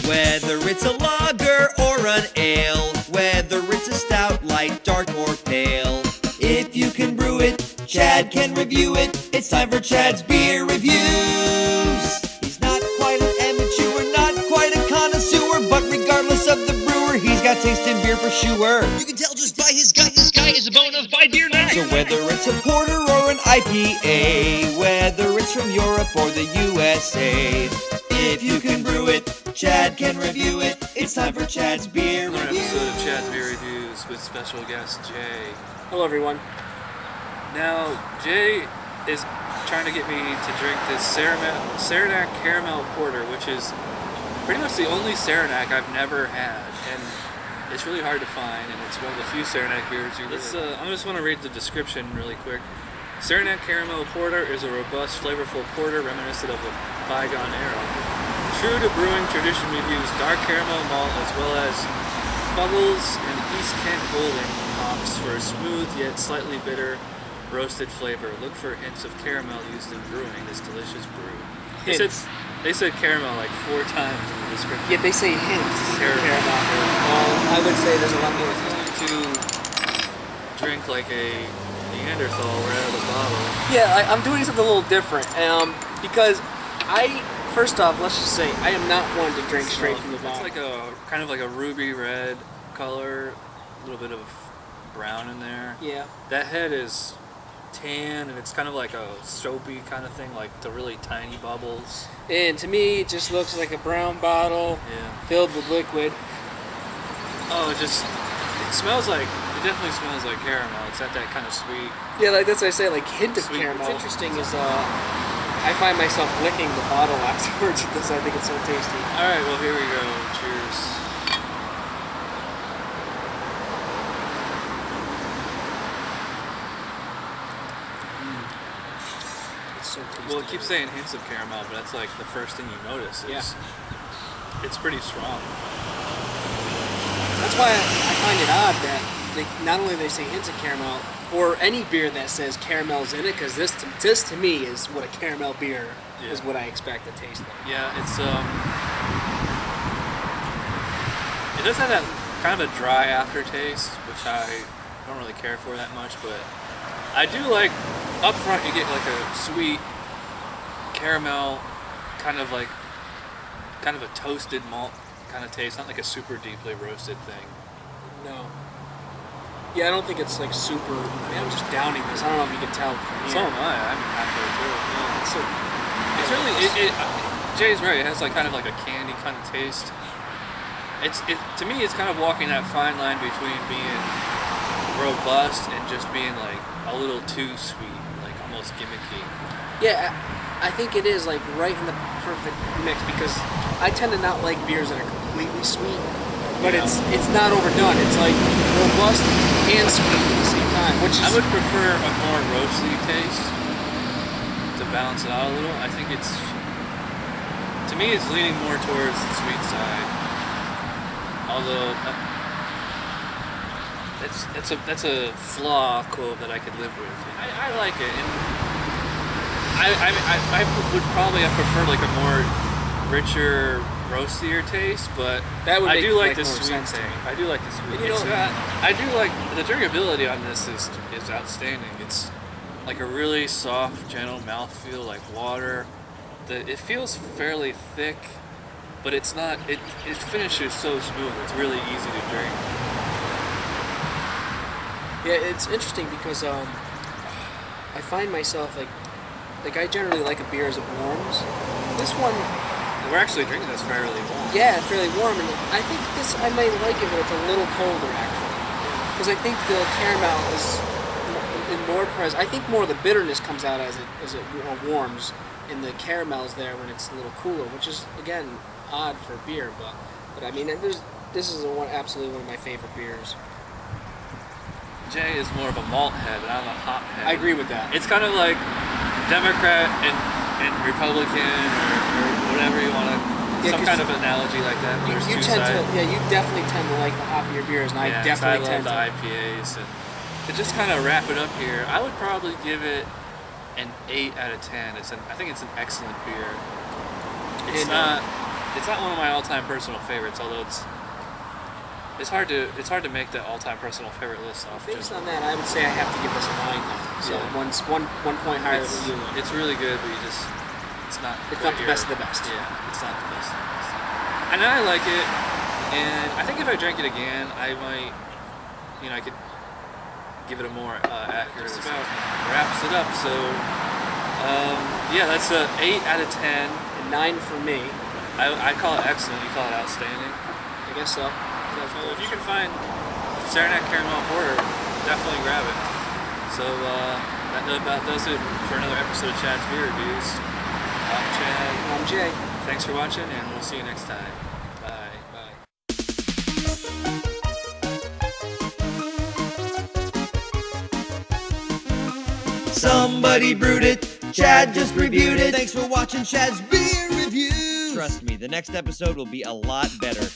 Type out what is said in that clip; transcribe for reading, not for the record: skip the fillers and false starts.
Whether it's a lager or an ale, whether it's a stout, light, dark, or pale. If you can brew it, Chad can review it. It's time for Chad's Beer Reviews. He's not quite an amateur, not quite a connoisseur, but regardless of the brewer, he's got taste in beer for sure. You can tell just by his gut, this guy is a bona fide beer nut. So whether it's a porter or an IPA, whether it's from Europe or the USA, if you can brew it, Chad can review it. It's time for Chad's Beer Another Reviews. episode of Chad's Beer Reviews with special guest Jay. Hello, everyone. Now, Jay is trying to get me to drink this Saranac Caramel Porter, which is pretty much the only Saranac I've never had, and it's really hard to find, and it's one of the few Saranac beers you really... I just want to read the description really quick. Saranac Caramel Porter is a robust, flavorful porter reminiscent of a bygone era. True to brewing tradition, we've used dark caramel malt as well as Fuggles and 𝓑𝓻𝓮𝓲𝓷 hops for a smooth yet slightly bitter roasted flavor. Look for hints of caramel used in brewing this delicious brew. They said caramel like 4 times in the description. Yeah, they say hints. Caramel. I would say there's a lot more To drink like a Neanderthal right out of the bottle. Yeah, I'm doing something a little different. Because first off, let's just say, I am not one to drink straight from the bottle. It's like a kind of like a ruby red color, a little bit of brown in there. Yeah. That head is tan, and it's kind of like a soapy kind of thing, like the really tiny bubbles. And to me, it just looks like a brown bottle filled with liquid. Oh, it definitely smells like caramel. It's got that kind of sweet. Yeah, like that's what I say, like hint of Sweet. caramel. What's interesting is I find myself licking the bottle afterwards because I think it's so tasty. All right, well, here we go. Cheers. It's so tasty. Well, it keeps saying hints of caramel, but that's like the first thing you notice. It's pretty strong. That's why I find it odd that not only they say hints of caramel, or any beer that says caramel's in it, because this to me is what a caramel beer is what I expect to taste like. Yeah, it's it does have that kind of a dry aftertaste, which I don't really care for that much, but I do like up front you get like a sweet caramel, kind of a toasted malt kind of taste, not like a super deeply roasted thing. No. Yeah, I don't think it's like super. I mean, I'm just downing this. I don't know if you can tell from here. So am I. I'm halfway through. Yeah, it's really. Jay's right. It has like kind of like a candy kind of taste. To me, it's kind of walking that fine line between being robust and just being like a little too sweet, like almost gimmicky. Yeah, I think it is like right in the perfect mix because I tend to not like beers that are completely sweet. But it's not overdone. It's like robust and sweet at the same time. I would prefer a more roasty taste to balance it out a little. I think to me, it's leaning more towards the sweet side. Although that's a flaw quote that I could live with. I like it, and I would probably prefer like a more richer, roastier taste, but I do like the sweet thing. I do like the sweet. I do like the drinkability on this is outstanding. It's like a really soft, gentle mouthfeel, like water. It feels fairly thick, but it's not. It finishes so smooth. It's really easy to drink. Yeah, it's interesting because I find myself like I generally like a beer as it warms. This one. We're actually drinking this fairly warm. Yeah, it's fairly warm, and I think I might like it when it's a little colder, actually. Because I think the caramel is more present. I think more of the bitterness comes out as it warms, and the caramel is there when it's a little cooler, which is, again, odd for beer, but I mean, this is absolutely one of my favorite beers. Jay is more of a malt head, and I'm a hop head. I agree with that. It's kind of like Democrat and Republican or whatever you want to, some kind of analogy like that. You definitely tend to like the hoppier beers, and I definitely love the IPAs. And to just kind of wrap it up here, I would probably give it an 8 out of 10. I think it's an excellent beer. It's not It's not one of my all-time personal favorites, although it's hard to make that all-time personal favorite list off. Based on that, I would say I have to give this a 9 now. So Yeah. one point higher than you. It's really good, but it's not the best of the best. Yeah, it's not the best of the best. And I like it, and I think if I drank it again, I might, I could give it a more accurate. Just about wraps it up. So, that's a 8 out of 10. And 9 for me. I'd call it excellent. You call it outstanding. I guess so. So if you can find Saranac Caramel Porter, definitely grab it. So that about does it for another episode of Chad's Beer Reviews. I'm Chad. I'm Jay. Thanks for watching, and we'll see you next time. Bye. Somebody brewed it, Chad just reviewed it. Thanks for watching Chad's Beer Reviews. Trust me, the next episode will be a lot better.